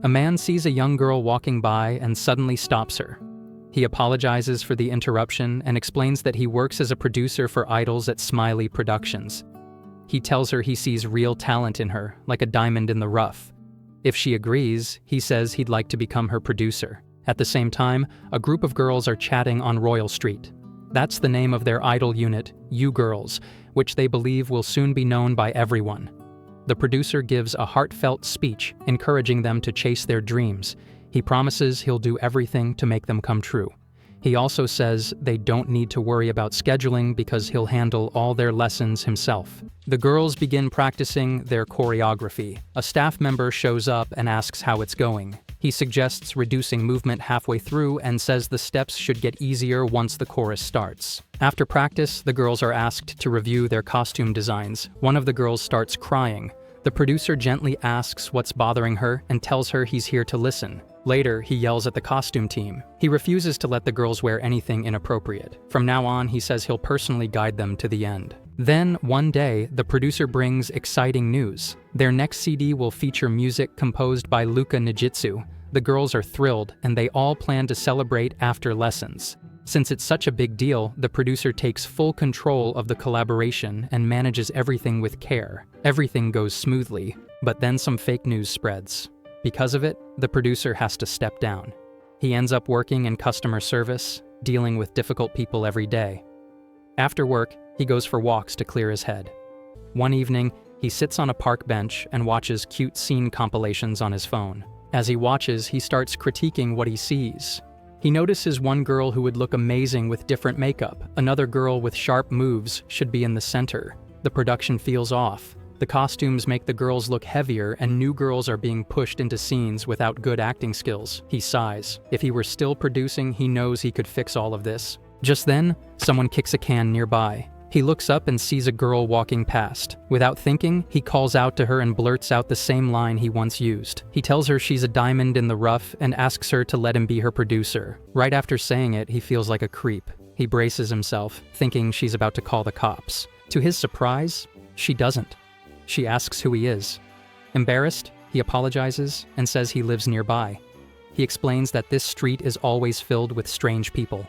A man sees a young girl walking by and suddenly stops her. He apologizes for the interruption and explains that he works as a producer for idols at Smiley Productions. He tells her he sees real talent in her, like a diamond in the rough. If she agrees, he says he'd like to become her producer. At the same time, a group of girls are chatting on Royal Street. That's the name of their idol unit, You Girls, which they believe will soon be known by everyone. The producer gives a heartfelt speech, encouraging them to chase their dreams. He promises he'll do everything to make them come true. He also says they don't need to worry about scheduling because he'll handle all their lessons himself. The girls begin practicing their choreography. A staff member shows up and asks how it's going. He suggests reducing movement halfway through and says the steps should get easier once the chorus starts. After practice, the girls are asked to review their costume designs. One of the girls starts crying. The producer gently asks what's bothering her and tells her he's here to listen. Later, he yells at the costume team. He refuses to let the girls wear anything inappropriate. From now on, he says he'll personally guide them to the end. Then, one day, the producer brings exciting news. Their next CD will feature music composed by Luka Nijitsu. The girls are thrilled, and they all plan to celebrate after lessons. Since it's such a big deal, the producer takes full control of the collaboration and manages everything with care. Everything goes smoothly, but then some fake news spreads. Because of it, the producer has to step down. He ends up working in customer service, dealing with difficult people every day. After work, he goes for walks to clear his head. One evening, he sits on a park bench and watches cute scene compilations on his phone. As he watches, he starts critiquing what he sees. He notices one girl who would look amazing with different makeup. Another girl with sharp moves should be in the center. The production feels off. The costumes make the girls look heavier, and new girls are being pushed into scenes without good acting skills. He sighs. If he were still producing, he knows he could fix all of this. Just then, someone kicks a can nearby. He looks up and sees a girl walking past. Without thinking, he calls out to her and blurts out the same line he once used. He tells her she's a diamond in the rough and asks her to let him be her producer. Right after saying it, he feels like a creep. He braces himself, thinking she's about to call the cops. To his surprise, she doesn't. She asks who he is. Embarrassed, he apologizes and says he lives nearby. He explains that this street is always filled with strange people.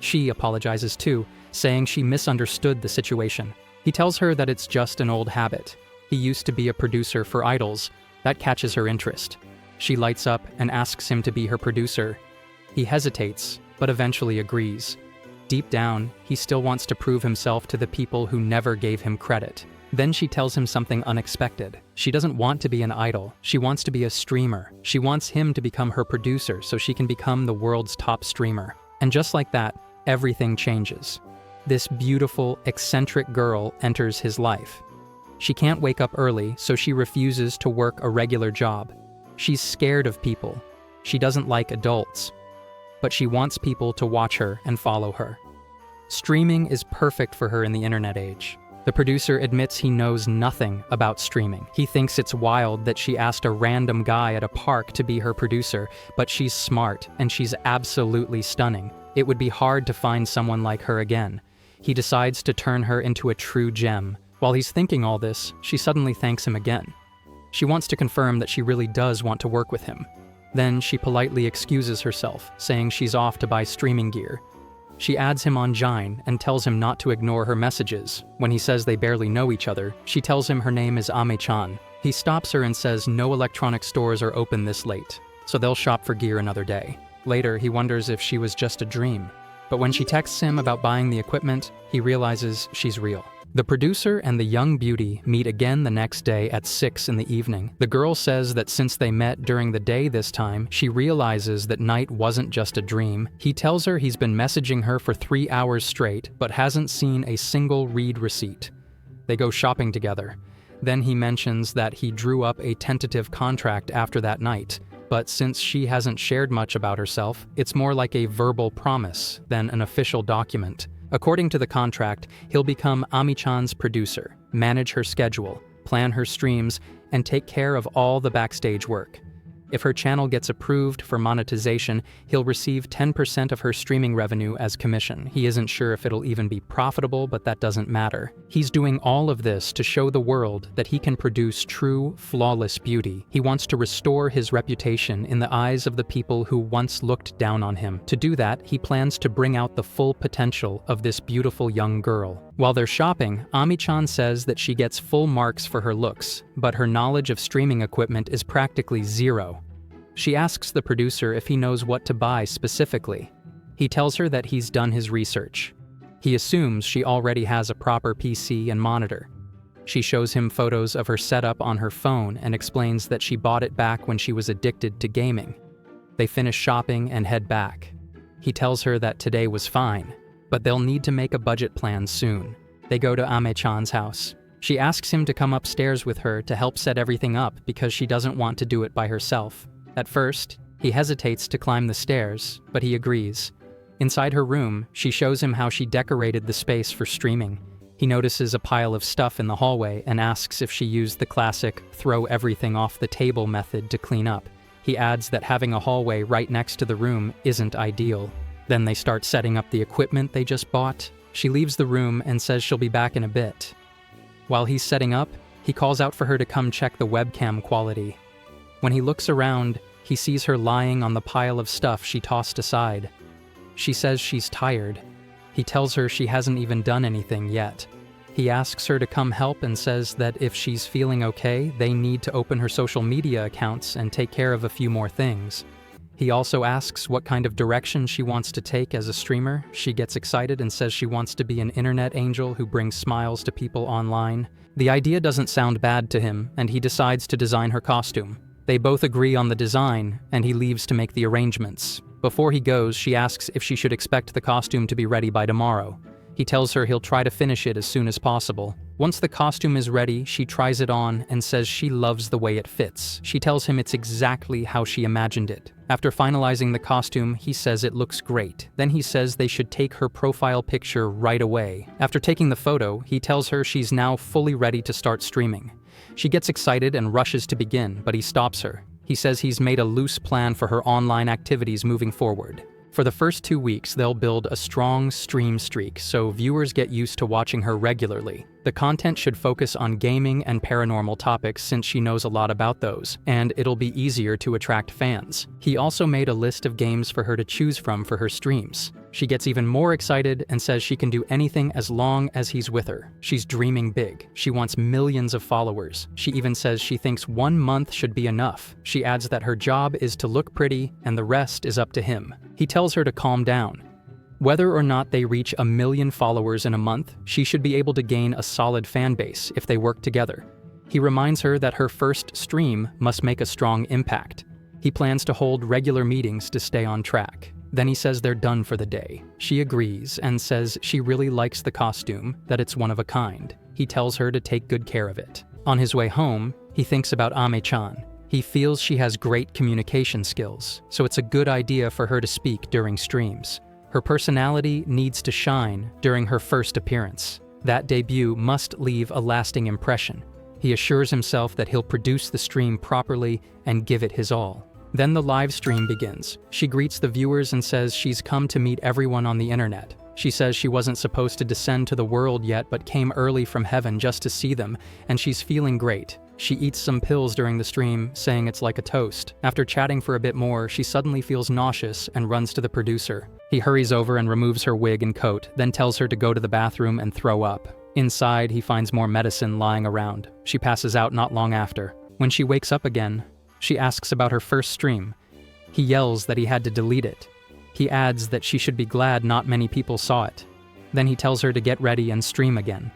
She apologizes too, saying she misunderstood the situation. He tells her that it's just an old habit. He used to be a producer for idols. That catches her interest. She lights up and asks him to be her producer. He hesitates, but eventually agrees. Deep down, he still wants to prove himself to the people who never gave him credit. Then she tells him something unexpected. She doesn't want to be an idol. She wants to be a streamer. She wants him to become her producer so she can become the world's top streamer. And just like that, everything changes. This beautiful, eccentric girl enters his life. She can't wake up early, so she refuses to work a regular job. She's scared of people. She doesn't like adults. But she wants people to watch her and follow her. Streaming is perfect for her in the internet age. The producer admits he knows nothing about streaming. He thinks it's wild that she asked a random guy at a park to be her producer, but she's smart and she's absolutely stunning. It would be hard to find someone like her again. He decides to turn her into a true gem. While he's thinking all this, she suddenly thanks him again. She wants to confirm that she really does want to work with him. Then she politely excuses herself, saying she's off to buy streaming gear. She adds him on Jine and tells him not to ignore her messages. When he says they barely know each other, she tells him her name is Ame-chan. He stops her and says no electronic stores are open this late, so they'll shop for gear another day. Later, he wonders if she was just a dream. But when she texts him about buying the equipment, he realizes she's real. The producer and the young beauty meet again the next day at 6 in the evening. The girl says that since they met during the day this time, she realizes that night wasn't just a dream. He tells her he's been messaging her for 3 hours straight, but hasn't seen a single read receipt. They go shopping together. Then he mentions that he drew up a tentative contract after that night. But since she hasn't shared much about herself, it's more like a verbal promise than an official document. According to the contract, he'll become Ami-chan's producer, manage her schedule, plan her streams, and take care of all the backstage work. If her channel gets approved for monetization, he'll receive 10% of her streaming revenue as commission. He isn't sure if it'll even be profitable, but that doesn't matter. He's doing all of this to show the world that he can produce true, flawless beauty. He wants to restore his reputation in the eyes of the people who once looked down on him. To do that, he plans to bring out the full potential of this beautiful young girl. While they're shopping, Ami-chan says that she gets full marks for her looks, but her knowledge of streaming equipment is practically zero. She asks the producer if he knows what to buy specifically. He tells her that he's done his research. He assumes she already has a proper PC and monitor. She shows him photos of her setup on her phone and explains that she bought it back when she was addicted to gaming. They finish shopping and head back. He tells her that today was fine, but they'll need to make a budget plan soon. They go to Ame-chan's house. She asks him to come upstairs with her to help set everything up because she doesn't want to do it by herself. At first, he hesitates to climb the stairs, but he agrees. Inside her room, she shows him how she decorated the space for streaming. He notices a pile of stuff in the hallway and asks if she used the classic throw everything off the table method to clean up. He adds that having a hallway right next to the room isn't ideal. Then they start setting up the equipment they just bought. She leaves the room and says she'll be back in a bit. While he's setting up, he calls out for her to come check the webcam quality. When he looks around, he sees her lying on the pile of stuff she tossed aside. She says she's tired. He tells her she hasn't even done anything yet. He asks her to come help and says that if she's feeling okay, they need to open her social media accounts and take care of a few more things. He also asks what kind of direction she wants to take as a streamer. She gets excited and says she wants to be an internet angel who brings smiles to people online. The idea doesn't sound bad to him, and he decides to design her costume. They both agree on the design, and he leaves to make the arrangements. Before he goes, she asks if she should expect the costume to be ready by tomorrow. He tells her he'll try to finish it as soon as possible. Once the costume is ready, she tries it on and says she loves the way it fits. She tells him it's exactly how she imagined it. After finalizing the costume, he says it looks great. Then he says they should take her profile picture right away. After taking the photo, he tells her she's now fully ready to start streaming. She gets excited and rushes to begin, but he stops her. He says he's made a loose plan for her online activities moving forward. For the first 2 weeks, they'll build a strong stream streak so viewers get used to watching her regularly. The content should focus on gaming and paranormal topics since she knows a lot about those, and it'll be easier to attract fans. He also made a list of games for her to choose from for her streams. She gets even more excited and says she can do anything as long as he's with her. She's dreaming big. She wants millions of followers. She even says she thinks 1 month should be enough. She adds that her job is to look pretty and the rest is up to him. He tells her to calm down. Whether or not they reach 1 million followers in a month, she should be able to gain a solid fan base if they work together. He reminds her that her first stream must make a strong impact. He plans to hold regular meetings to stay on track. Then he says they're done for the day. She agrees and says she really likes the costume, that it's one of a kind. He tells her to take good care of it. On his way home, he thinks about Ame-chan. He feels she has great communication skills, so it's a good idea for her to speak during streams. Her personality needs to shine during her first appearance. That debut must leave a lasting impression. He assures himself that he'll produce the stream properly and give it his all. Then the live stream begins. She greets the viewers and says she's come to meet everyone on the internet. She says she wasn't supposed to descend to the world yet but came early from heaven just to see them, and she's feeling great. She eats some pills during the stream, saying it's like a toast. After chatting for a bit more, she suddenly feels nauseous and runs to the producer. He hurries over and removes her wig and coat, then tells her to go to the bathroom and throw up. Inside, he finds more medicine lying around. She passes out not long after. When she wakes up again, she asks about her first stream. He yells that he had to delete it. He adds that she should be glad not many people saw it. Then he tells her to get ready and stream again.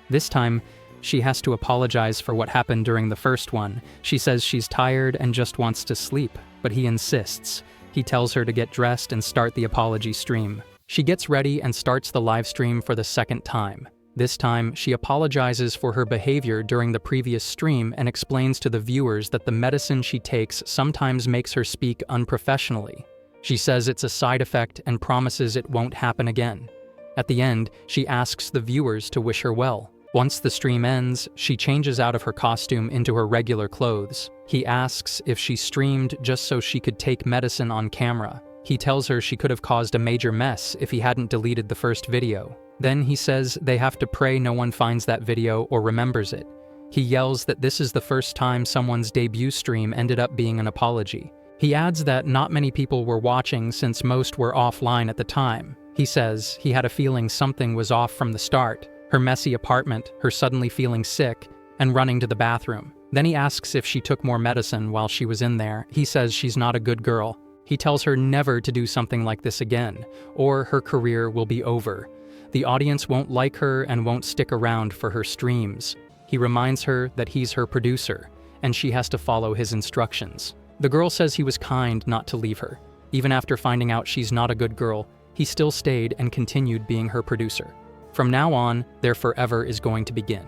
This time, she has to apologize for what happened during the first one. She says she's tired and just wants to sleep, but he insists. He tells her to get dressed and start the apology stream. She gets ready and starts the live stream for the second time. This time, she apologizes for her behavior during the previous stream and explains to the viewers that the medicine she takes sometimes makes her speak unprofessionally. She says it's a side effect and promises it won't happen again. At the end, she asks the viewers to wish her well. Once the stream ends, she changes out of her costume into her regular clothes. He asks if she streamed just so she could take medicine on camera. He tells her she could have caused a major mess if he hadn't deleted the first video. Then he says they have to pray no one finds that video or remembers it. He yells that this is the first time someone's debut stream ended up being an apology. He adds that not many people were watching since most were offline at the time. He says he had a feeling something was off from the start. Her messy apartment, her suddenly feeling sick, and running to the bathroom. Then he asks if she took more medicine while she was in there. He says she's not a good girl. He tells her never to do something like this again, or her career will be over. The audience won't like her and won't stick around for her streams. He reminds her that he's her producer, and she has to follow his instructions. The girl says he was kind not to leave her. Even after finding out she's not a good girl, he still stayed and continued being her producer. From now on, their forever is going to begin.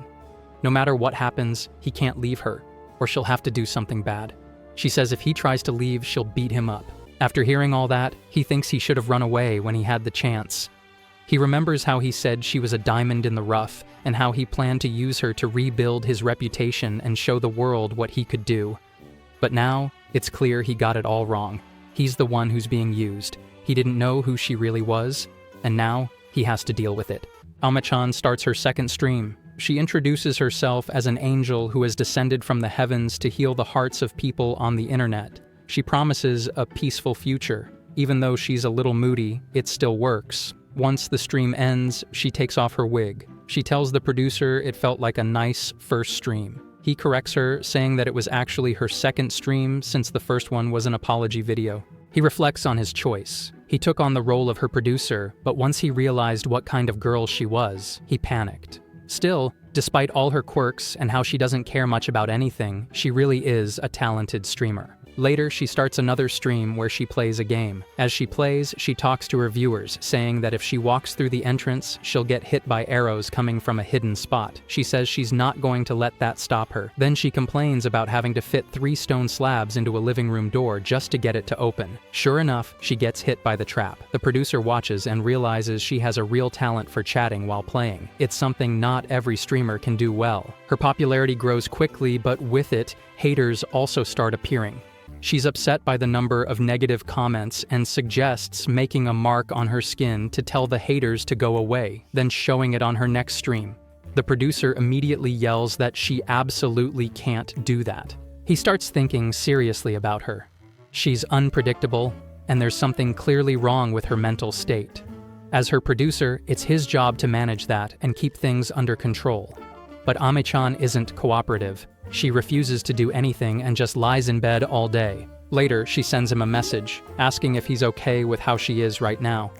No matter what happens, he can't leave her, or she'll have to do something bad. She says if he tries to leave, she'll beat him up. After hearing all that, he thinks he should have run away when he had the chance. He remembers how he said she was a diamond in the rough, and how he planned to use her to rebuild his reputation and show the world what he could do. But now, it's clear he got it all wrong. He's the one who's being used. He didn't know who she really was, and now he has to deal with it. Ame-chan starts her second stream. She introduces herself as an angel who has descended from the heavens to heal the hearts of people on the internet. She promises a peaceful future. Even though she's a little moody, it still works. Once the stream ends, she takes off her wig. She tells the producer it felt like a nice first stream. He corrects her, saying that it was actually her second stream since the first one was an apology video. He reflects on his choice. He took on the role of her producer, but once he realized what kind of girl she was, he panicked. Still, despite all her quirks and how she doesn't care much about anything, she really is a talented streamer. Later, she starts another stream where she plays a game. As she plays, she talks to her viewers, saying that if she walks through the entrance, she'll get hit by arrows coming from a hidden spot. She says she's not going to let that stop her. Then she complains about having to fit 3 stone slabs into a living room door just to get it to open. Sure enough, she gets hit by the trap. The producer watches and realizes she has a real talent for chatting while playing. It's something not every streamer can do well. Her popularity grows quickly, but with it, haters also start appearing. She's upset by the number of negative comments and suggests making a mark on her skin to tell the haters to go away, then showing it on her next stream. The producer immediately yells that she absolutely can't do that. He starts thinking seriously about her. She's unpredictable, and there's something clearly wrong with her mental state. As her producer, it's his job to manage that and keep things under control. But Ame-chan isn't cooperative. She refuses to do anything and just lies in bed all day. Later, she sends him a message, asking if he's okay with how she is right now.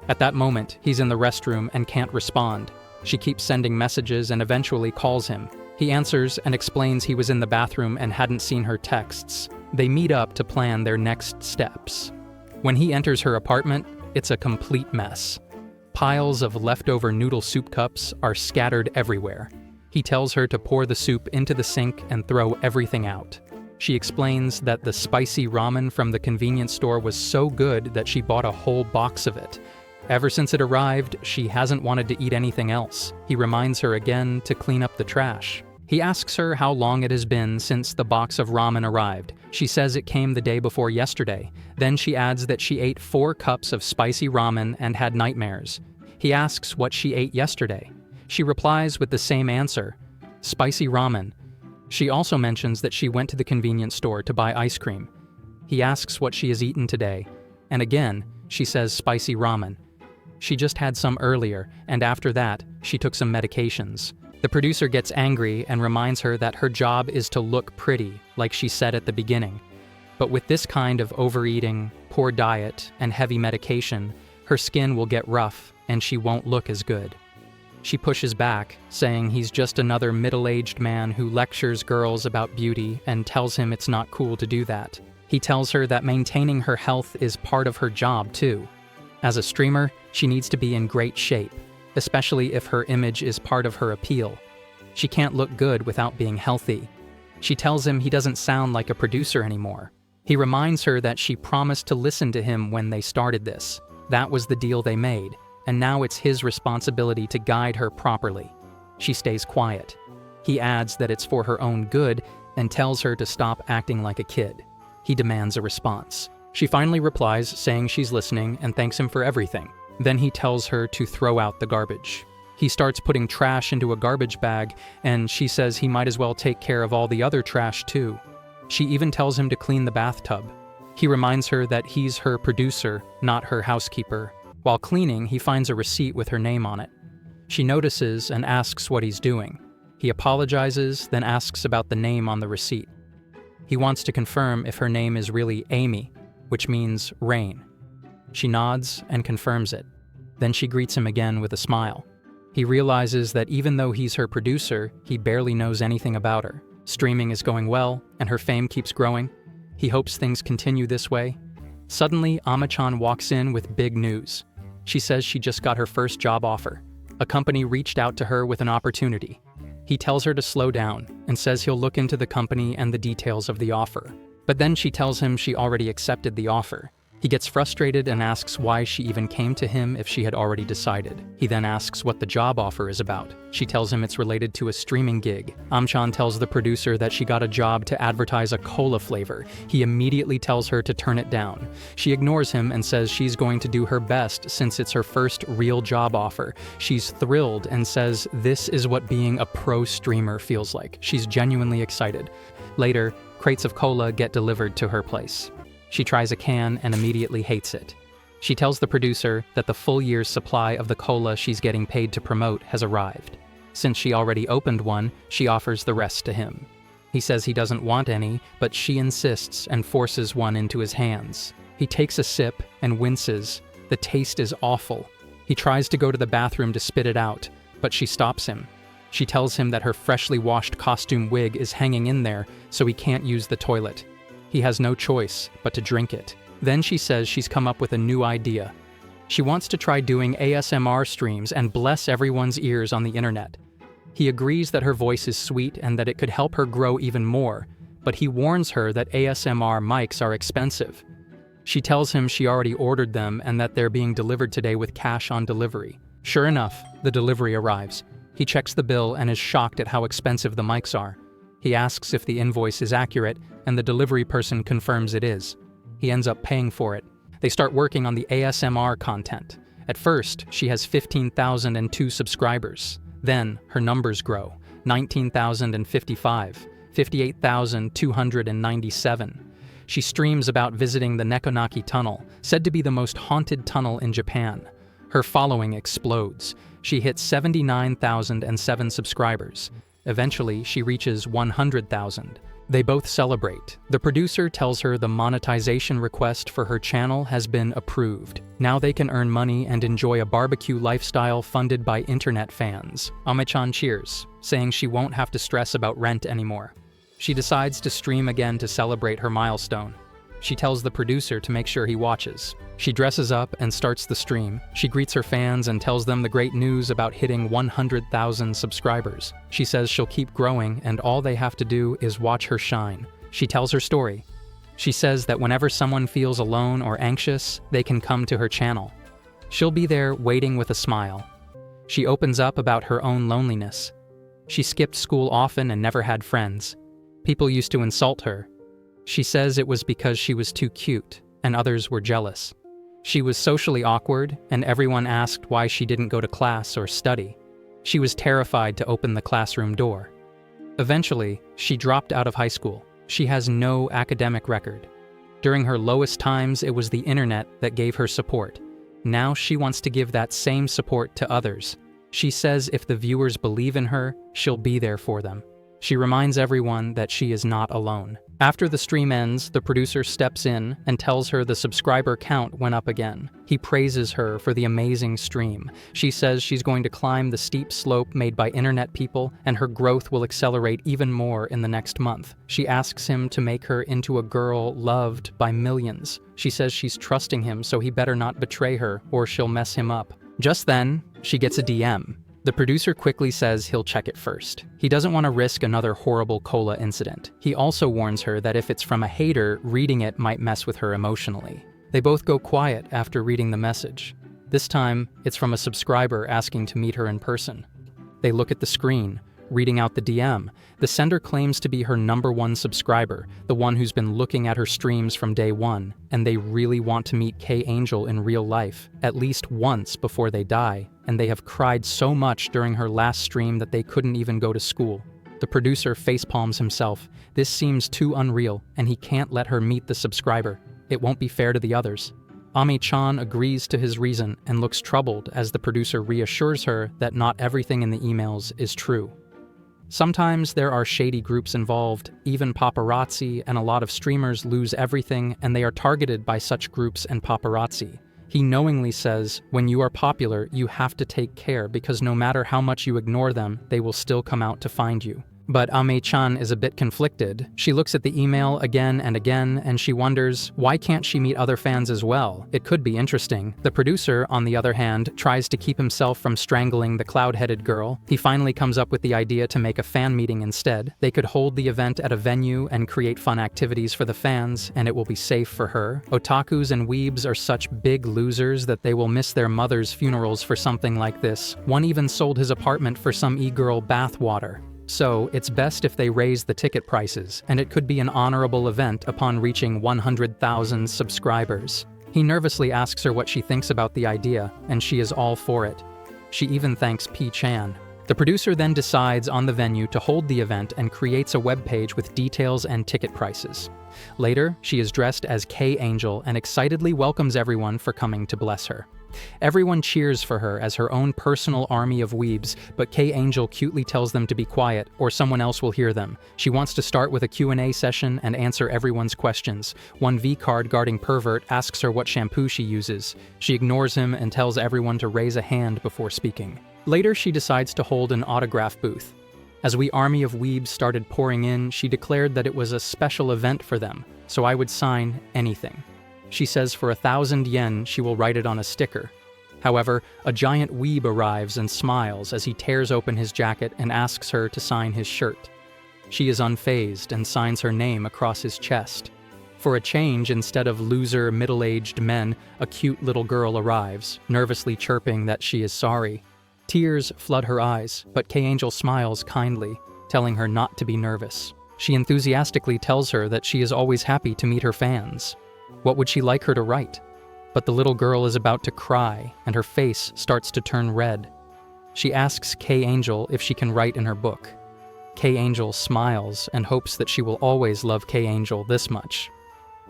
At that moment, he's in the restroom and can't respond. She keeps sending messages and eventually calls him. He answers and explains he was in the bathroom and hadn't seen her texts. They meet up to plan their next steps. When he enters her apartment, it's a complete mess. Piles of leftover noodle soup cups are scattered everywhere. He tells her to pour the soup into the sink and throw everything out. She explains that the spicy ramen from the convenience store was so good that she bought a whole box of it. Ever since it arrived, she hasn't wanted to eat anything else. He reminds her again to clean up the trash. He asks her how long it has been since the box of ramen arrived. She says it came the day before yesterday. Then she adds that she ate 4 cups of spicy ramen and had nightmares. He asks what she ate yesterday. She replies with the same answer, spicy ramen. She also mentions that she went to the convenience store to buy ice cream. He asks what she has eaten today, and again, she says spicy ramen. She just had some earlier, and after that, she took some medications. The producer gets angry and reminds her that her job is to look pretty, like she said at the beginning. But with this kind of overeating, poor diet, and heavy medication, her skin will get rough and she won't look as good. She pushes back, saying he's just another middle-aged man who lectures girls about beauty and tells him it's not cool to do that. He tells her that maintaining her health is part of her job too. As a streamer, she needs to be in great shape, especially if her image is part of her appeal. She can't look good without being healthy. She tells him he doesn't sound like a producer anymore. He reminds her that she promised to listen to him when they started this. That was the deal they made, and now it's his responsibility to guide her properly. She stays quiet. He adds that it's for her own good and tells her to stop acting like a kid. He demands a response. She finally replies, saying she's listening and thanks him for everything. Then he tells her to throw out the garbage. He starts putting trash into a garbage bag, and she says he might as well take care of all the other trash too. She even tells him to clean the bathtub. He reminds her that he's her producer, not her housekeeper. While cleaning, he finds a receipt with her name on it. She notices and asks what he's doing. He apologizes, then asks about the name on the receipt. He wants to confirm if her name is really Amy, which means rain. She nods and confirms it. Then she greets him again with a smile. He realizes that even though he's her producer, he barely knows anything about her. Streaming is going well, and her fame keeps growing. He hopes things continue this way. Suddenly, Ama-chan walks in with big news. She says she just got her first job offer. A company reached out to her with an opportunity. He tells her to slow down and says he'll look into the company and the details of the offer. But then she tells him she already accepted the offer. He gets frustrated and asks why she even came to him if she had already decided. He then asks what the job offer is about. She tells him it's related to a streaming gig. Am-chan tells the producer that she got a job to advertise a cola flavor. He immediately tells her to turn it down. She ignores him and says she's going to do her best since it's her first real job offer. She's thrilled and says this is what being a pro streamer feels like. She's genuinely excited. Later, crates of cola get delivered to her place. She tries a can and immediately hates it. She tells the producer that the full year's supply of the cola she's getting paid to promote has arrived. Since she already opened one, she offers the rest to him. He says he doesn't want any, but she insists and forces one into his hands. He takes a sip and winces. The taste is awful. He tries to go to the bathroom to spit it out, but she stops him. She tells him that her freshly washed costume wig is hanging in there, so he can't use the toilet. He has no choice but to drink it. Then she says she's come up with a new idea. She wants to try doing ASMR streams and bless everyone's ears on the internet. He agrees that her voice is sweet and that it could help her grow even more, but he warns her that ASMR mics are expensive. She tells him she already ordered them and that they're being delivered today with cash on delivery. Sure enough, the delivery arrives. He checks the bill and is shocked at how expensive the mics are. He asks if the invoice is accurate, and the delivery person confirms it is. He ends up paying for it. They start working on the ASMR content. At first, she has 15,002 subscribers. Then, her numbers grow. 19,055, 58,297. She streams about visiting the Nekonaki Tunnel, said to be the most haunted tunnel in Japan. Her following explodes. She hits 79,007 subscribers. Eventually, she reaches 100,000. They both celebrate. The producer tells her the monetization request for her channel has been approved. Now they can earn money and enjoy a barbecue lifestyle funded by internet fans. Ame-chan cheers, saying she won't have to stress about rent anymore. She decides to stream again to celebrate her milestone. She tells the producer to make sure he watches. She dresses up and starts the stream. She greets her fans and tells them the great news about hitting 100,000 subscribers. She says she'll keep growing and all they have to do is watch her shine. She tells her story. She says that whenever someone feels alone or anxious, they can come to her channel. She'll be there waiting with a smile. She opens up about her own loneliness. She skipped school often and never had friends. People used to insult her. She says it was because she was too cute, and others were jealous. She was socially awkward, and everyone asked why she didn't go to class or study. She was terrified to open the classroom door. Eventually, she dropped out of high school. She has no academic record. During her lowest times, it was the internet that gave her support. Now she wants to give that same support to others. She says if the viewers believe in her, she'll be there for them. She reminds everyone that she is not alone. After the stream ends, the producer steps in and tells her the subscriber count went up again. He praises her for the amazing stream. She says she's going to climb the steep slope made by internet people and her growth will accelerate even more in the next month. She asks him to make her into a girl loved by millions. She says she's trusting him so he better not betray her or she'll mess him up. Just then, she gets a DM. The producer quickly says he'll check it first. He doesn't want to risk another horrible cola incident. He also warns her that if it's from a hater, reading it might mess with her emotionally. They both go quiet after reading the message. This time, it's from a subscriber asking to meet her in person. They look at the screen, reading out the DM. The sender claims to be her #1 subscriber, the one who's been looking at her streams from day one, and they really want to meet K Angel in real life, at least once before they die, and they have cried so much during her last stream that they couldn't even go to school. The producer facepalms himself. This seems too unreal, and he can't let her meet the subscriber. It won't be fair to the others. Ami-chan agrees to his reason and looks troubled as the producer reassures her that not everything in the emails is true. Sometimes there are shady groups involved, even paparazzi, and a lot of streamers lose everything and they are targeted by such groups and paparazzi. He knowingly says, when you are popular, you have to take care because no matter how much you ignore them, they will still come out to find you. But Ame-chan is a bit conflicted. She looks at the email again and again, and she wonders, why can't she meet other fans as well? It could be interesting. The producer, on the other hand, tries to keep himself from strangling the cloud-headed girl. He finally comes up with the idea to make a fan meeting instead. They could hold the event at a venue and create fun activities for the fans, and it will be safe for her. Otakus and weebs are such big losers that they will miss their mother's funerals for something like this. One even sold his apartment for some e-girl bathwater. So, it's best if they raise the ticket prices, and it could be an honorable event upon reaching 100,000 subscribers. He nervously asks her what she thinks about the idea, and she is all for it. She even thanks P-chan. The producer then decides on the venue to hold the event and creates a webpage with details and ticket prices. Later, she is dressed as K-Angel and excitedly welcomes everyone for coming to bless her. Everyone cheers for her as her own personal army of weebs, but K-Angel cutely tells them to be quiet or someone else will hear them. She wants to start with a Q&A session and answer everyone's questions. One V-card guarding pervert asks her what shampoo she uses. She ignores him and tells everyone to raise a hand before speaking. Later, she decides to hold an autograph booth. As we army of weebs started pouring in, she declared that it was a special event for them, so I would sign anything. She says for 1,000 yen, she will write it on a sticker. However, a giant weeb arrives and smiles as he tears open his jacket and asks her to sign his shirt. She is unfazed and signs her name across his chest. For a change, instead of loser, middle-aged men, a cute little girl arrives, nervously chirping that she is sorry. Tears flood her eyes, but K-Angel smiles kindly, telling her not to be nervous. She enthusiastically tells her that she is always happy to meet her fans. What would she like her to write? But the little girl is about to cry, and her face starts to turn red. She asks K-Angel if she can write in her book. K-Angel smiles and hopes that she will always love K-Angel this much.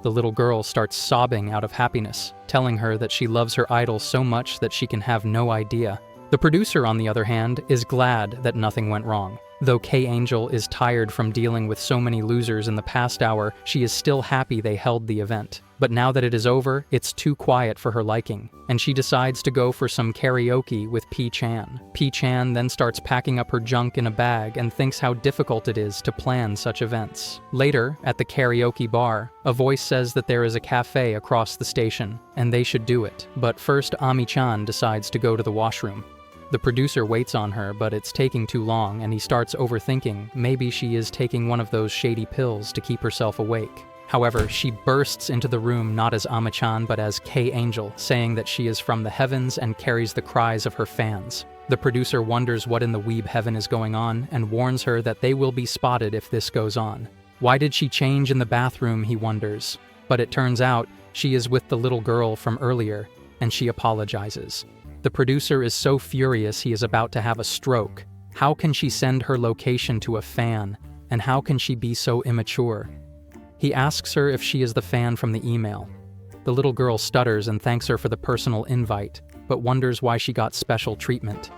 The little girl starts sobbing out of happiness, telling her that she loves her idol so much that she can have no idea. The producer, on the other hand, is glad that nothing went wrong. Though K-Angel is tired from dealing with so many losers in the past hour, she is still happy they held the event. But now that it is over, it's too quiet for her liking, and she decides to go for some karaoke with P-chan. P-chan then starts packing up her junk in a bag and thinks how difficult it is to plan such events. Later, at the karaoke bar, a voice says that there is a cafe across the station, and they should do it. But first, Ami-chan decides to go to the washroom. The producer waits on her, but it's taking too long, and he starts overthinking maybe she is taking one of those shady pills to keep herself awake. However, she bursts into the room not as Ama-chan but as K-Angel, saying that she is from the heavens and carries the cries of her fans. The producer wonders what in the weeb heaven is going on and warns her that they will be spotted if this goes on. Why did she change in the bathroom, he wonders. But it turns out she is with the little girl from earlier, and she apologizes. The producer is so furious he is about to have a stroke. How can she send her location to a fan? And how can she be so immature? He asks her if she is the fan from the email. The little girl stutters and thanks her for the personal invite, but wonders why she got special treatment.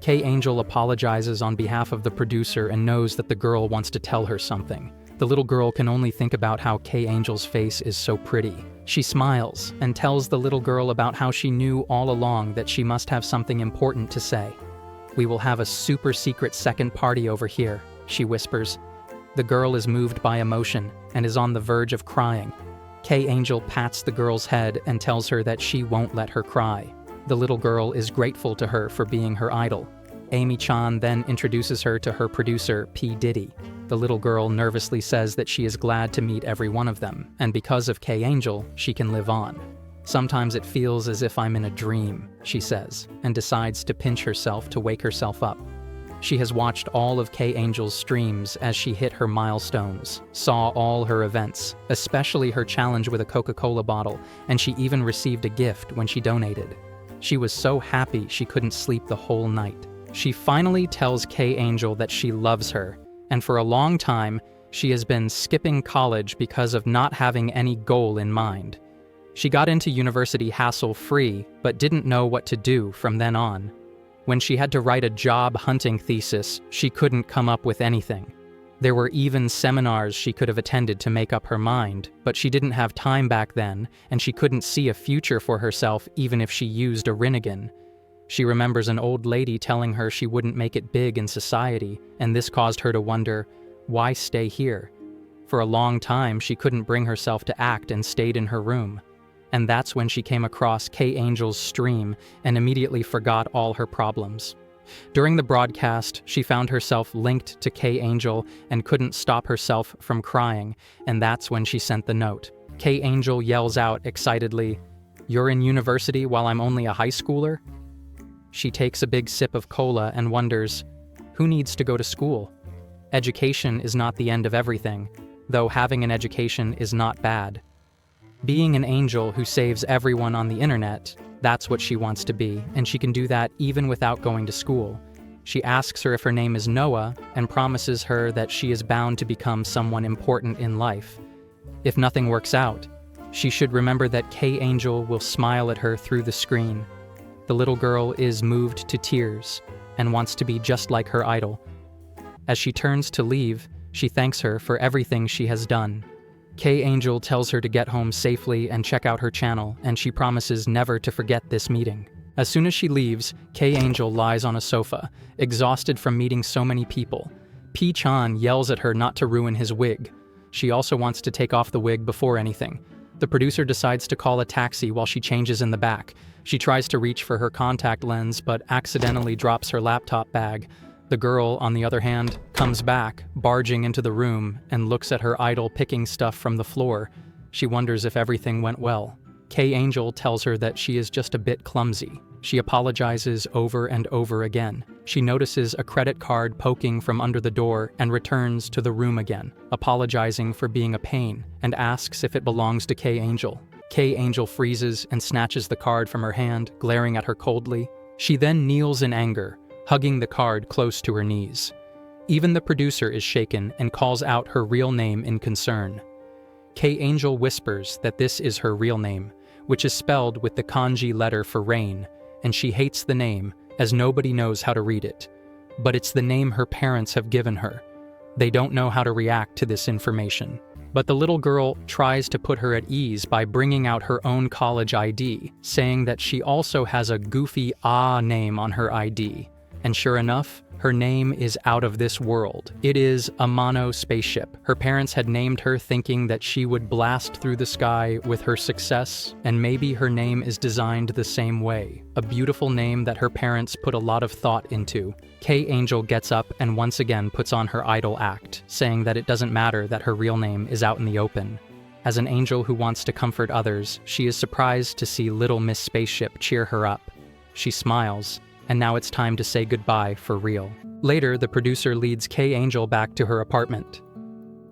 K-Angel apologizes on behalf of the producer and knows that the girl wants to tell her something. The little girl can only think about how K-Angel's face is so pretty. She smiles and tells the little girl about how she knew all along that she must have something important to say. "We will have a super secret second party over here," she whispers. The girl is moved by emotion and is on the verge of crying. K-Angel pats the girl's head and tells her that she won't let her cry. The little girl is grateful to her for being her idol. Amy-chan then introduces her to her producer, P. Diddy. The little girl nervously says that she is glad to meet every one of them, and because of K-Angel, she can live on. "Sometimes it feels as if I'm in a dream," she says, and decides to pinch herself to wake herself up. She has watched all of K-Angel's streams as she hit her milestones, saw all her events, especially her challenge with a Coca-Cola bottle, and she even received a gift when she donated. She was so happy she couldn't sleep the whole night. She finally tells K-Angel that she loves her, and for a long time, she has been skipping college because of not having any goal in mind. She got into university hassle-free, but didn't know what to do from then on. When she had to write a job hunting thesis, she couldn't come up with anything. There were even seminars she could have attended to make up her mind, but she didn't have time back then, and she couldn't see a future for herself even if she used a Rinnegan. She remembers an old lady telling her she wouldn't make it big in society, and this caused her to wonder, why stay here? For a long time, she couldn't bring herself to act and stayed in her room. And that's when she came across K-Angel's stream and immediately forgot all her problems. During the broadcast, she found herself linked to K-Angel and couldn't stop herself from crying, and that's when she sent the note. K-Angel yells out excitedly, "You're in university while I'm only a high schooler?" She takes a big sip of cola and wonders, who needs to go to school? Education is not the end of everything, though having an education is not bad. Being an angel who saves everyone on the internet, that's what she wants to be, and she can do that even without going to school. She asks her if her name is Noah and promises her that she is bound to become someone important in life. If nothing works out, she should remember that K-Angel will smile at her through the screen. The little girl is moved to tears and wants to be just like her idol. As she turns to leave, she thanks her for everything she has done. K-Angel tells her to get home safely and check out her channel, and she promises never to forget this meeting. As soon as she leaves, K-Angel lies on a sofa, exhausted from meeting so many people. P-chan yells at her not to ruin his wig. She also wants to take off the wig before anything. The producer decides to call a taxi while she changes in the back. She tries to reach for her contact lens, but accidentally drops her laptop bag. The girl, on the other hand, comes back, barging into the room, and looks at her idol picking stuff from the floor. She wonders if everything went well. K-Angel tells her that she is just a bit clumsy. She apologizes over and over again. She notices a credit card poking from under the door and returns to the room again, apologizing for being a pain, and asks if it belongs to K-Angel. K-Angel freezes and snatches the card from her hand, glaring at her coldly. She then kneels in anger, hugging the card close to her knees. Even the producer is shaken and calls out her real name in concern. K-Angel whispers that this is her real name, which is spelled with the kanji letter for rain, and she hates the name as nobody knows how to read it. But it's the name her parents have given her. They don't know how to react to this information. But the little girl tries to put her at ease by bringing out her own college ID, saying that she also has a goofy name on her ID. And sure enough, her name is out of this world. It is a mono spaceship. Her parents had named her thinking that she would blast through the sky with her success, and maybe her name is designed the same way. A beautiful name that her parents put a lot of thought into. K-Angel gets up and once again puts on her idol act, saying that it doesn't matter that her real name is out in the open. As an angel who wants to comfort others, she is surprised to see Little Miss Spaceship cheer her up. She smiles, and now it's time to say goodbye for real. Later, the producer leads K-Angel back to her apartment.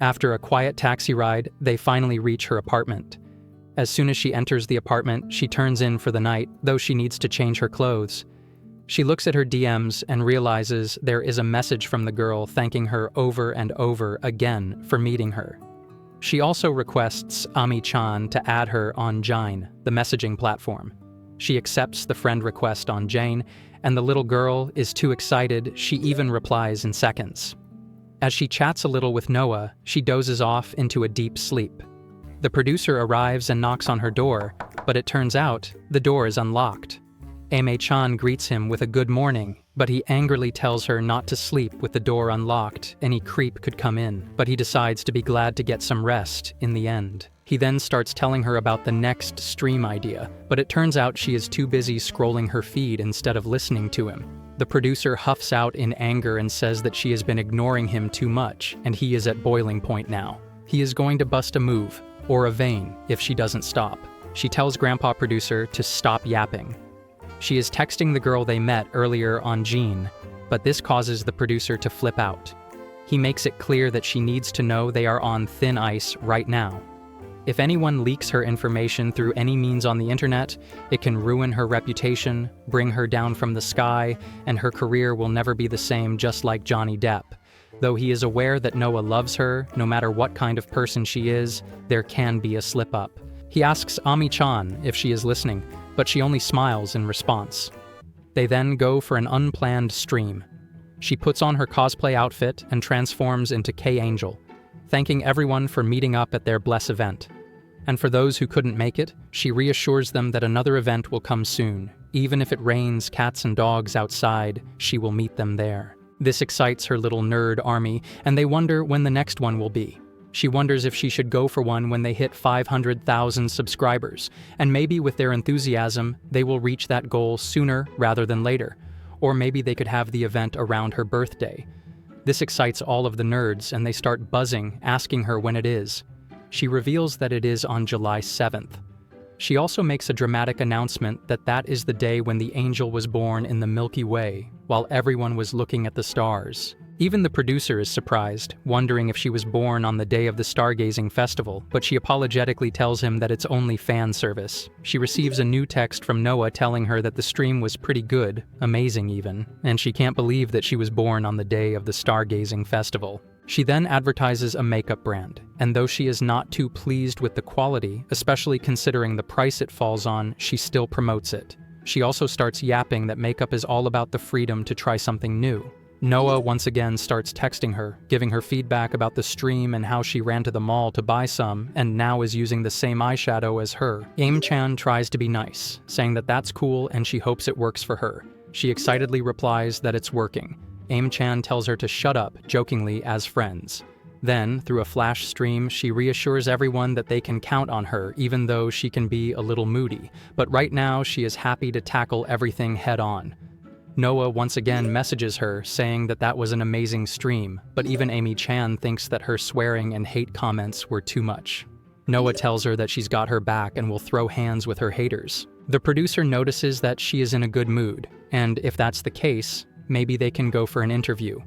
After a quiet taxi ride, they finally reach her apartment. As soon as she enters the apartment, she turns in for the night, though she needs to change her clothes. She looks at her DMs and realizes there is a message from the girl thanking her over and over again for meeting her. She also requests Ami-chan to add her on Jine, the messaging platform. She accepts the friend request on Jane, and the little girl is too excited she even replies in seconds. As she chats a little with Noah, she dozes off into a deep sleep. The producer arrives and knocks on her door, but it turns out the door is unlocked. Ame-chan greets him with a good morning, but he angrily tells her not to sleep with the door unlocked. Any creep could come in, but he decides to be glad to get some rest in the end. He then starts telling her about the next stream idea, but it turns out she is too busy scrolling her feed instead of listening to him. The producer huffs out in anger and says that she has been ignoring him too much, and he is at boiling point now. He is going to bust a move, or a vein, if she doesn't stop. She tells Grandpa Producer to stop yapping. She is texting the girl they met earlier on Jean, but this causes the producer to flip out. He makes it clear that she needs to know they are on thin ice right now. If anyone leaks her information through any means on the internet, it can ruin her reputation, bring her down from the sky, and her career will never be the same, just like Johnny Depp. Though he is aware that Noah loves her, no matter what kind of person she is, there can be a slip-up. He asks Ami-chan if she is listening, but she only smiles in response. They then go for an unplanned stream. She puts on her cosplay outfit and transforms into K-Angel, thanking everyone for meeting up at their Bless event. And for those who couldn't make it, she reassures them that another event will come soon. Even if it rains cats and dogs outside, she will meet them there. This excites her little nerd army, and they wonder when the next one will be. She wonders if she should go for one when they hit 500,000 subscribers, and maybe with their enthusiasm, they will reach that goal sooner rather than later. Or maybe they could have the event around her birthday. This excites all of the nerds, and they start buzzing, asking her when it is. She reveals that it is on July 7th. She also makes a dramatic announcement that that is the day when the angel was born in the Milky Way, while everyone was looking at the stars. Even the producer is surprised, wondering if she was born on the day of the stargazing festival, but she apologetically tells him that it's only fan service. She receives a new text from Noah telling her that the stream was pretty good, amazing even, and she can't believe that she was born on the day of the stargazing festival. She then advertises a makeup brand, and though she is not too pleased with the quality, especially considering the price it falls on, she still promotes it. She also starts yapping that makeup is all about the freedom to try something new. Noah once again starts texting her, giving her feedback about the stream and how she ran to the mall to buy some and now is using the same eyeshadow as her. Aim-chan tries to be nice, saying that that's cool and she hopes it works for her. She excitedly replies that it's working. Aim-chan tells her to shut up, jokingly as friends. Then, through a flash stream, she reassures everyone that they can count on her even though she can be a little moody, but right now she is happy to tackle everything head-on. Noah once again messages her, saying that that was an amazing stream, but even Amy-chan thinks that her swearing and hate comments were too much. Noah tells her that she's got her back and will throw hands with her haters. The producer notices that she is in a good mood, and if that's the case, maybe they can go for an interview.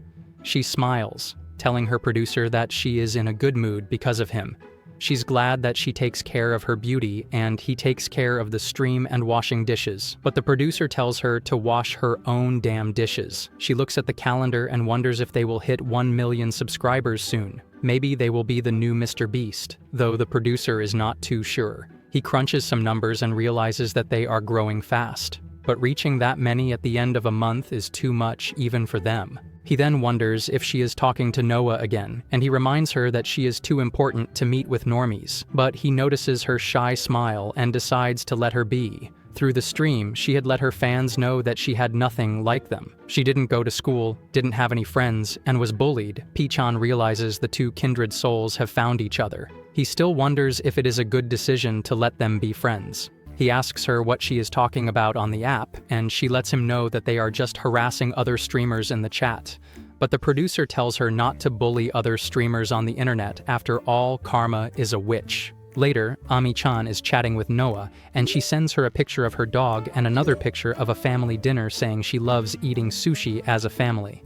She smiles, telling her producer that she is in a good mood because of him. She's glad that she takes care of her beauty and he takes care of the stream and washing dishes, but the producer tells her to wash her own damn dishes. She looks at the calendar and wonders if they will hit 1 million subscribers soon. Maybe they will be the new Mr. Beast, though the producer is not too sure. He crunches some numbers and realizes that they are growing fast, but reaching that many at the end of a month is too much even for them. He then wonders if she is talking to Noah again, and he reminds her that she is too important to meet with normies, but he notices her shy smile and decides to let her be. Through the stream, she had let her fans know that she had nothing like them. She didn't go to school, didn't have any friends, and was bullied. P-chan realizes the two kindred souls have found each other. He still wonders if it is a good decision to let them be friends. He asks her what she is talking about on the app, and she lets him know that they are just harassing other streamers in the chat. But the producer tells her not to bully other streamers on the internet. After all, karma is a witch. Later, Ami-chan is chatting with Noah, and she sends her a picture of her dog and another picture of a family dinner saying she loves eating sushi as a family.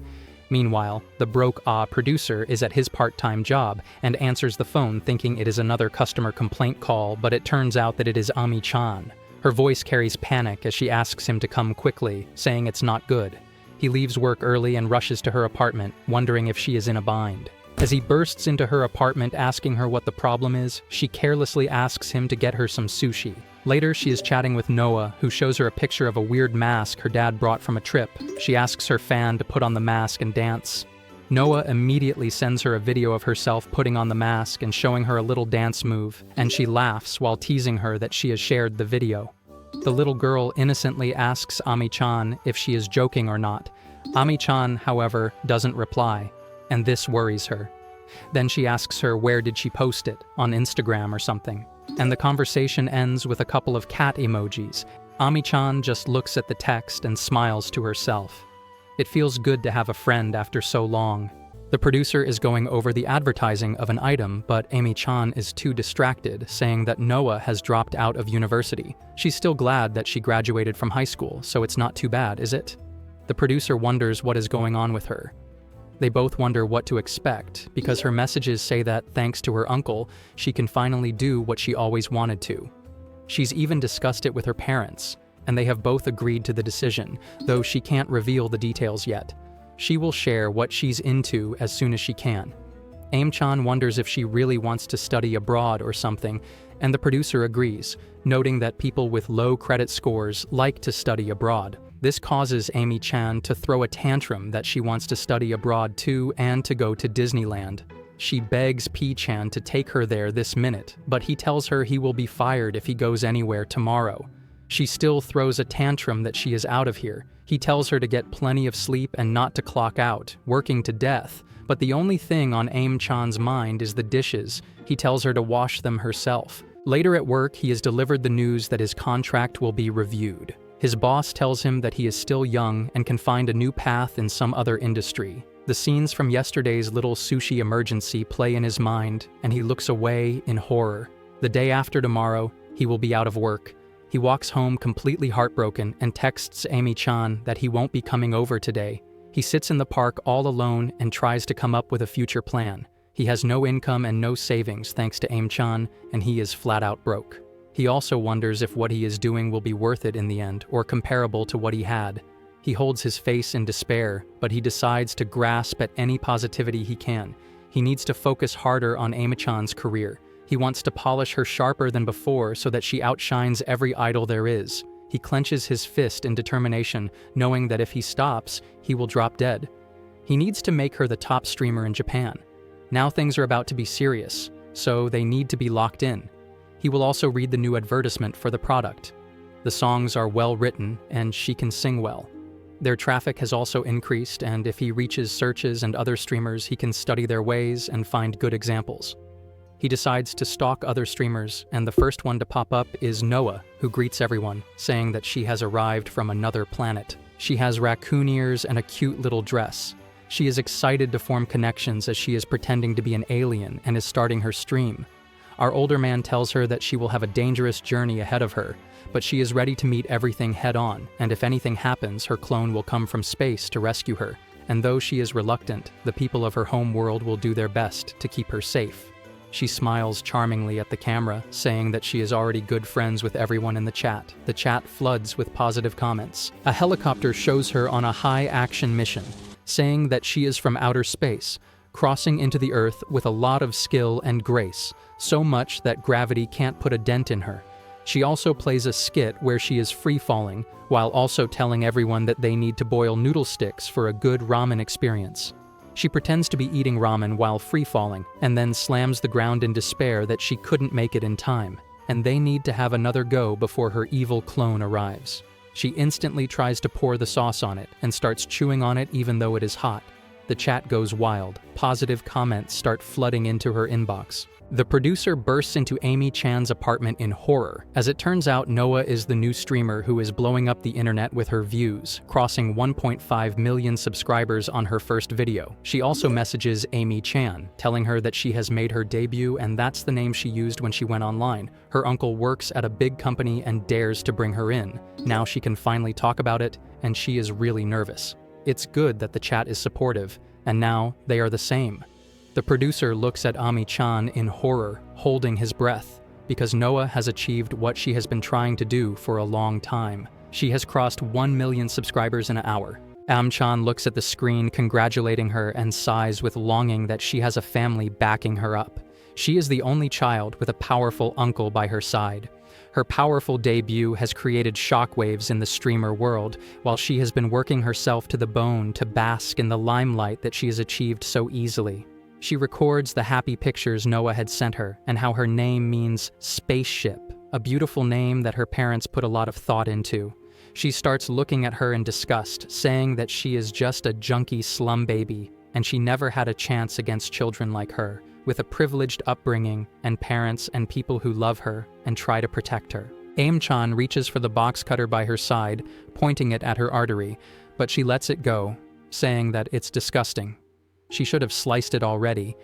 Meanwhile, the broke producer is at his part-time job and answers the phone thinking it is another customer complaint call, but it turns out that it is Ami-chan. Her voice carries panic as she asks him to come quickly, saying it's not good. He leaves work early and rushes to her apartment, wondering if she is in a bind. As he bursts into her apartment asking her what the problem is, she carelessly asks him to get her some sushi. Later, she is chatting with Noah, who shows her a picture of a weird mask her dad brought from a trip. She asks her fan to put on the mask and dance. Noah immediately sends her a video of herself putting on the mask and showing her a little dance move, and she laughs while teasing her that she has shared the video. The little girl innocently asks Ami-chan if she is joking or not. Ami-chan, however, doesn't reply, and this worries her. Then she asks her where did she post it, on Instagram or something. And the conversation ends with a couple of cat emojis. Ami-chan just looks at the text and smiles to herself. It feels good to have a friend after so long. The producer is going over the advertising of an item, but Amy-chan is too distracted, saying that Noah has dropped out of university. She's still glad that she graduated from high school, so it's not too bad, is it? The producer wonders what is going on with her. They both wonder what to expect, because her messages say that, thanks to her uncle, she can finally do what she always wanted to. She's even discussed it with her parents, and they have both agreed to the decision, though she can't reveal the details yet. She will share what she's into as soon as she can. Aim-chan wonders if she really wants to study abroad or something, and the producer agrees, noting that people with low credit scores like to study abroad. This causes Amy-chan to throw a tantrum that she wants to study abroad too and to go to Disneyland. She begs P-chan to take her there this minute, but he tells her he will be fired if he goes anywhere tomorrow. She still throws a tantrum that she is out of here. He tells her to get plenty of sleep and not to clock out, working to death. But the only thing on Aim-chan's mind is the dishes. He tells her to wash them herself. Later at work, he has delivered the news that his contract will be reviewed. His boss tells him that he is still young and can find a new path in some other industry. The scenes from yesterday's little sushi emergency play in his mind, and he looks away in horror. The day after tomorrow, he will be out of work. He walks home completely heartbroken and texts Amy-chan that he won't be coming over today. He sits in the park all alone and tries to come up with a future plan. He has no income and no savings thanks to Aim-chan, and he is flat out broke. He also wonders if what he is doing will be worth it in the end, or comparable to what he had. He holds his face in despair, but he decides to grasp at any positivity he can. He needs to focus harder on Amy-chan's career. He wants to polish her sharper than before so that she outshines every idol there is. He clenches his fist in determination, knowing that if he stops, he will drop dead. He needs to make her the top streamer in Japan. Now things are about to be serious, so they need to be locked in. He will also read the new advertisement for the product. The songs are well written, and she can sing well. Their traffic has also increased, and if he reaches searches and other streamers, he can study their ways and find good examples. He decides to stalk other streamers, and the first one to pop up is Noah, who greets everyone, saying that she has arrived from another planet. She has raccoon ears and a cute little dress. She is excited to form connections as she is pretending to be an alien and is starting her stream. Our older man tells her that she will have a dangerous journey ahead of her, but she is ready to meet everything head-on, and if anything happens, her clone will come from space to rescue her. And though she is reluctant, the people of her home world will do their best to keep her safe. She smiles charmingly at the camera, saying that she is already good friends with everyone in the chat. The chat floods with positive comments. A helicopter shows her on a high-action mission, saying that she is from outer space, crossing into the Earth with a lot of skill and grace, so much that gravity can't put a dent in her. She also plays a skit where she is free-falling, while also telling everyone that they need to boil noodle sticks for a good ramen experience. She pretends to be eating ramen while free-falling, and then slams the ground in despair that she couldn't make it in time, and they need to have another go before her evil clone arrives. She instantly tries to pour the sauce on it, and starts chewing on it even though it is hot. The chat goes wild. Positive comments start flooding into her inbox. The producer bursts into Amy-chan's apartment in horror. As it turns out, Noah is the new streamer who is blowing up the internet with her views, crossing 1.5 million subscribers on her first video. She also messages Amy-chan, telling her that she has made her debut and that's the name she used when she went online. Her uncle works at a big company and dares to bring her in. Now she can finally talk about it, and she is really nervous. It's good that the chat is supportive, and now they are the same. The producer looks at Ami-chan in horror, holding his breath, because Noah has achieved what she has been trying to do for a long time. She has crossed 1 million subscribers in an hour. Am-chan looks at the screen, congratulating her, and sighs with longing that she has a family backing her up. She is the only child with a powerful uncle by her side. Her powerful debut has created shockwaves in the streamer world, while she has been working herself to the bone to bask in the limelight that she has achieved so easily. She records the happy pictures Noah had sent her and how her name means spaceship, a beautiful name that her parents put a lot of thought into. She starts looking at her in disgust, saying that she is just a junkie slum baby, and she never had a chance against children like her, with a privileged upbringing and parents and people who love her and try to protect her. Aim-chan reaches for the box cutter by her side, pointing it at her artery, but she lets it go, saying that it's disgusting. She should have sliced it already,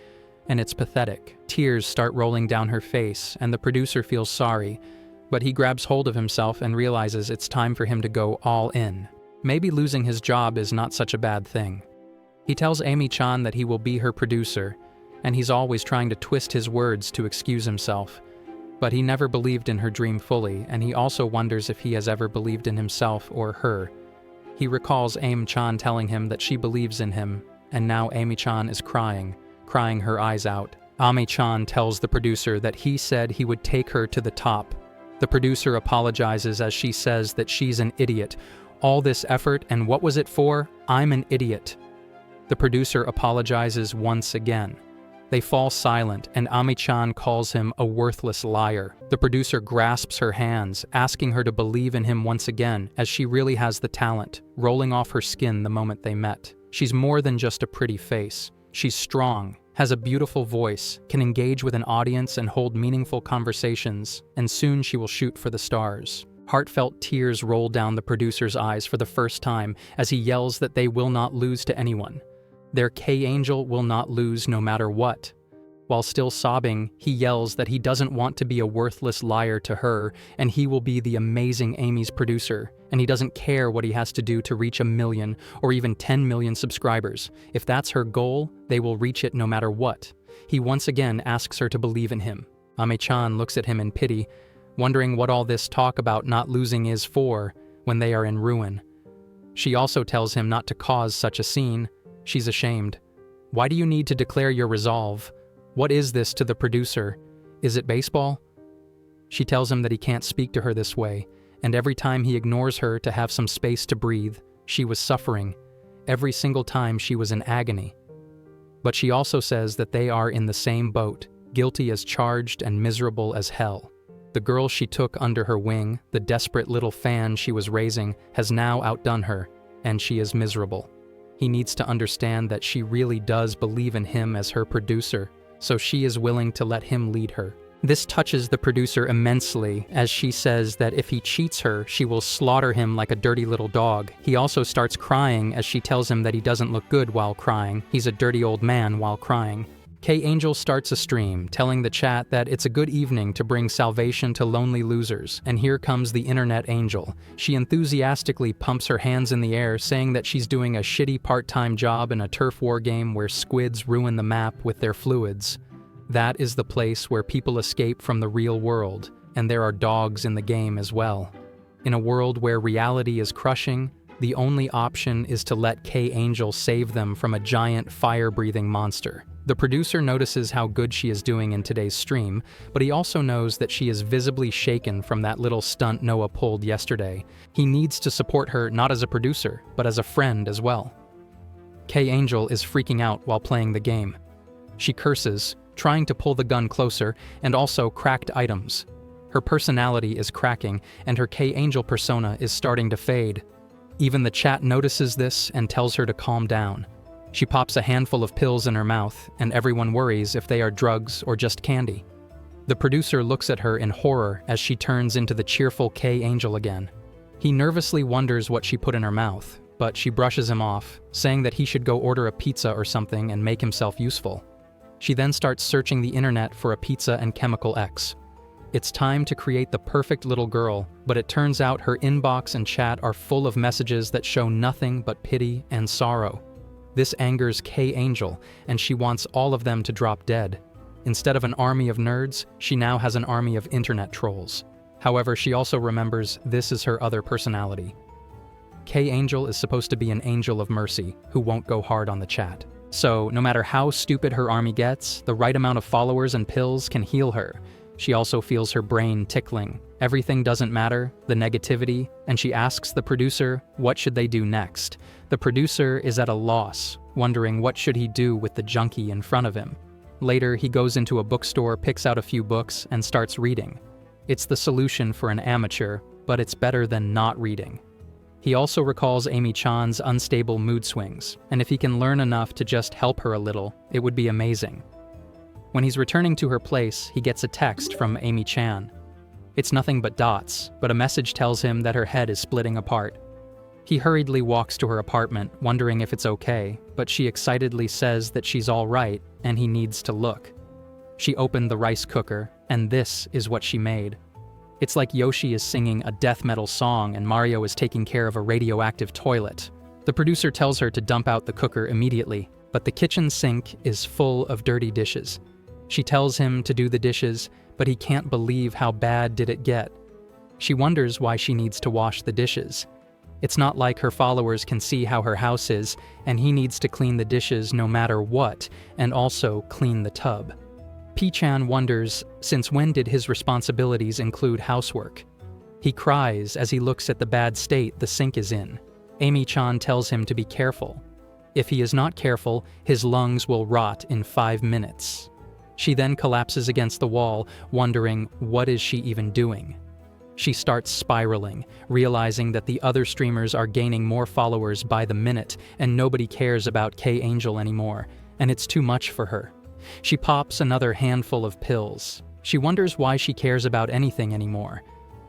and it's pathetic. Tears start rolling down her face, and the producer feels sorry, but he grabs hold of himself and realizes it's time for him to go all in. maybe losing his job is not such a bad thing. He tells Amy-chan that he will be her producer, and he's always trying to twist his words to excuse himself. But he never believed in her dream fully, and he also wonders if he has ever believed in himself or her. He recalls Amy-chan telling him that she believes in him, and now Amy-chan is crying her eyes out. Ame-chan tells the producer that he said he would take her to the top. The producer apologizes as she says that she's an idiot. All this effort, and what was it for? I'm an idiot. The producer apologizes once again. They fall silent, and Ame-chan calls him a worthless liar. The producer grasps her hands, asking her to believe in him once again, as she really has the talent, rolling off her skin the moment they met. She's more than just a pretty face. She's strong, has a beautiful voice, can engage with an audience and hold meaningful conversations, and soon she will shoot for the stars. Heartfelt tears roll down the producer's eyes for the first time as he yells that they will not lose to anyone. Their K-Angel will not lose no matter what. While still sobbing, he yells that he doesn't want to be a worthless liar to her, and he will be the amazing Amy's producer, and he doesn't care what he has to do to reach 1 million or even 10 million subscribers. If that's her goal, they will reach it no matter what. He once again asks her to believe in him. Ame-chan looks at him in pity, wondering what all this talk about not losing is for when they are in ruin. She also tells him not to cause such a scene. She's ashamed. Why do you need to declare your resolve? What is this to the producer? Is it baseball? She tells him that he can't speak to her this way, and every time he ignores her to have some space to breathe, she was suffering. Every single time she was in agony. But she also says that they are in the same boat, guilty as charged and miserable as hell. The girl she took under her wing, the desperate little fan she was raising, has now outdone her, and she is miserable. He needs to understand that she really does believe in him as her producer, so she is willing to let him lead her. This touches the producer immensely, as she says that if he cheats her, she will slaughter him like a dirty little dog. He also starts crying as she tells him that he doesn't look good while crying. He's a dirty old man while crying. K-Angel starts a stream, telling the chat that it's a good evening to bring salvation to lonely losers, and here comes the internet angel. She enthusiastically pumps her hands in the air, saying that she's doing a shitty part-time job in a turf war game where squids ruin the map with their fluids. That is the place where people escape from the real world, and there are dogs in the game as well. In a world where reality is crushing, the only option is to let K-Angel save them from a giant fire-breathing monster. The producer notices how good she is doing in today's stream, but he also knows that she is visibly shaken from that little stunt Noah pulled yesterday. He needs to support her not as a producer, but as a friend as well. K-Angel is freaking out while playing the game. She curses, trying to pull the gun closer, and also cracked items. Her personality is cracking, and her K-Angel persona is starting to fade. Even the chat notices this and tells her to calm down. She pops a handful of pills in her mouth, and everyone worries if they are drugs or just candy. The producer looks at her in horror as she turns into the cheerful K-Angel again. He nervously wonders what she put in her mouth, but she brushes him off, saying that he should go order a pizza or something and make himself useful. She then starts searching the internet for a pizza and chemical X. It's time to create the perfect little girl, but it turns out her inbox and chat are full of messages that show nothing but pity and sorrow. This angers K-Angel, and she wants all of them to drop dead. Instead of an army of nerds, she now has an army of internet trolls. However, she also remembers this is her other personality. K-Angel is supposed to be an angel of mercy, who won't go hard on the chat. So, no matter how stupid her army gets, the right amount of followers and pills can heal her. She also feels her brain tickling. Everything doesn't matter, the negativity, and she asks the producer, what should they do next? The producer is at a loss, wondering what should he do with the junkie in front of him. Later, he goes into a bookstore, picks out a few books, and starts reading. It's the solution for an amateur, but it's better than not reading. He also recalls Amy-chan's unstable mood swings, and if he can learn enough to just help her a little, it would be amazing. When he's returning to her place, he gets a text from Amy-chan. It's nothing but dots, but a message tells him that her head is splitting apart. He hurriedly walks to her apartment, wondering if it's okay, but she excitedly says that she's all right and he needs to look. She opened the rice cooker, and this is what she made. It's like Yoshi is singing a death metal song and Mario is taking care of a radioactive toilet. The producer tells her to dump out the cooker immediately, but the kitchen sink is full of dirty dishes. She tells him to do the dishes, but he can't believe how bad did it get. She wonders why she needs to wash the dishes. It's not like her followers can see how her house is, and he needs to clean the dishes no matter what, and also clean the tub. P-chan wonders, since when did his responsibilities include housework? He cries as he looks at the bad state the sink is in. Amy-chan tells him to be careful. If he is not careful, his lungs will rot in 5 minutes. She then collapses against the wall, wondering what is she even doing. She starts spiraling, realizing that the other streamers are gaining more followers by the minute and nobody cares about K-Angel anymore, and it's too much for her. She pops another handful of pills. She wonders why she cares about anything anymore.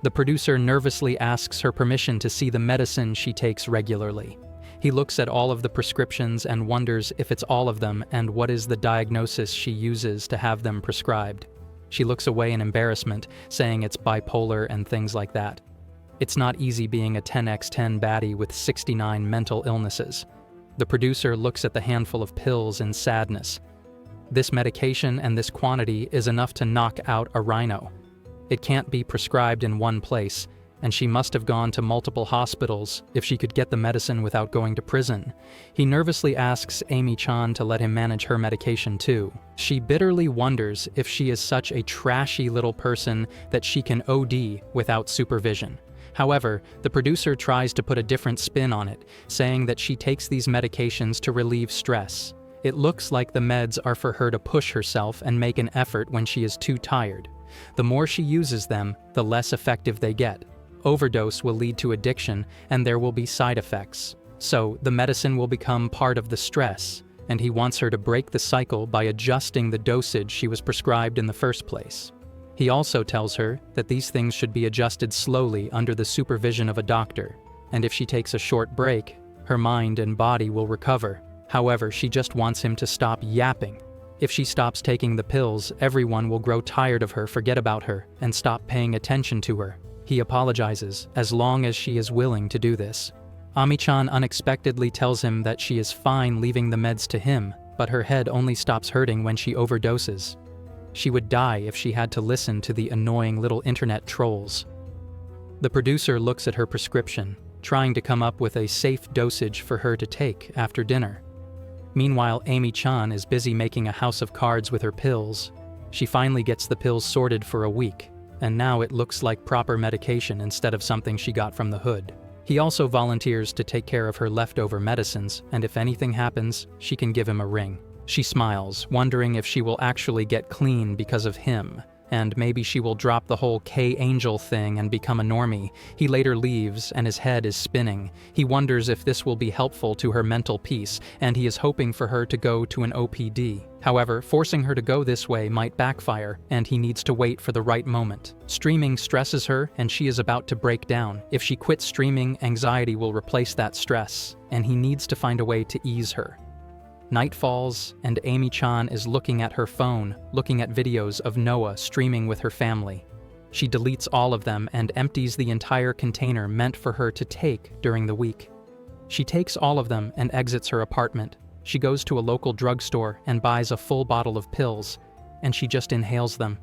The producer nervously asks her permission to see the medicine she takes regularly. He looks at all of the prescriptions and wonders if it's all of them and what is the diagnosis she uses to have them prescribed. She looks away in embarrassment, saying it's bipolar and things like that. It's not easy being a 10x10 baddie with 69 mental illnesses. The producer looks at the handful of pills in sadness. This medication and this quantity is enough to knock out a rhino. It can't be prescribed in one place, and she must have gone to multiple hospitals if she could get the medicine without going to prison. He nervously asks Amy-chan to let him manage her medication too. She bitterly wonders if she is such a trashy little person that she can OD without supervision. However, the producer tries to put a different spin on it, saying that she takes these medications to relieve stress. It looks like the meds are for her to push herself and make an effort when she is too tired. The more she uses them, the less effective they get. Overdose will lead to addiction, and there will be side effects. So, the medicine will become part of the stress, and he wants her to break the cycle by adjusting the dosage she was prescribed in the first place. He also tells her that these things should be adjusted slowly under the supervision of a doctor, and if she takes a short break, her mind and body will recover. However, she just wants him to stop yapping. If she stops taking the pills, everyone will grow tired of her, forget about her, and stop paying attention to her. He apologizes, as long as she is willing to do this. Ami-chan unexpectedly tells him that she is fine leaving the meds to him, but her head only stops hurting when she overdoses. She would die if she had to listen to the annoying little internet trolls. The producer looks at her prescription, trying to come up with a safe dosage for her to take after dinner. Meanwhile, Amy-chan is busy making a house of cards with her pills. She finally gets the pills sorted for a week, and now it looks like proper medication instead of something she got from the hood. He also volunteers to take care of her leftover medicines, and if anything happens, she can give him a ring. She smiles, wondering if she will actually get clean because of him, and maybe she will drop the whole K-Angel thing and become a normie. He later leaves, and his head is spinning. He wonders if this will be helpful to her mental peace, and he is hoping for her to go to an OPD. However, forcing her to go this way might backfire, and he needs to wait for the right moment. Streaming stresses her, and she is about to break down. If she quits streaming, anxiety will replace that stress, and he needs to find a way to ease her. Night falls, and Amy-chan is looking at her phone, looking at videos of Noah streaming with her family. She deletes all of them and empties the entire container meant for her to take during the week. She takes all of them and exits her apartment. She goes to a local drugstore and buys a full bottle of pills, and she just inhales them.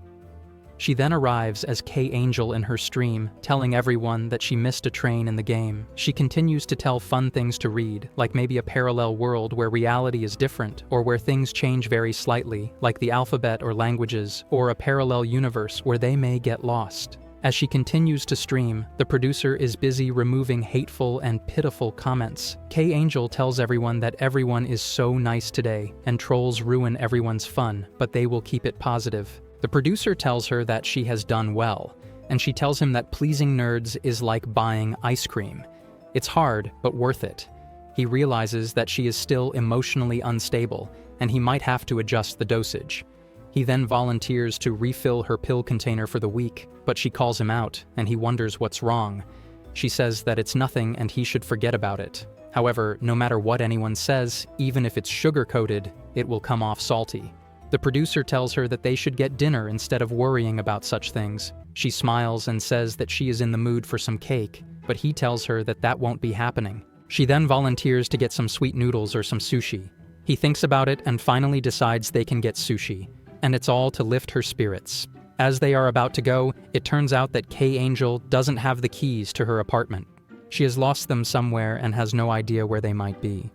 She then arrives as K-Angel in her stream, telling everyone that she missed a train in the game. She continues to tell fun things to read, like maybe a parallel world where reality is different, or where things change very slightly, like the alphabet or languages, or a parallel universe where they may get lost. As she continues to stream, the producer is busy removing hateful and pitiful comments. K-Angel tells everyone that everyone is so nice today, and trolls ruin everyone's fun, but they will keep it positive. The producer tells her that she has done well, and she tells him that pleasing nerds is like buying ice cream. It's hard, but worth it. He realizes that she is still emotionally unstable, and he might have to adjust the dosage. He then volunteers to refill her pill container for the week, but she calls him out, and he wonders what's wrong. She says that it's nothing and he should forget about it. However, no matter what anyone says, even if it's sugar-coated, it will come off salty. The producer tells her that they should get dinner instead of worrying about such things. She smiles and says that she is in the mood for some cake, but he tells her that that won't be happening. She then volunteers to get some sweet noodles or some sushi. He thinks about it and finally decides they can get sushi, and it's all to lift her spirits. As they are about to go, it turns out that K-Angel doesn't have the keys to her apartment. She has lost them somewhere and has no idea where they might be.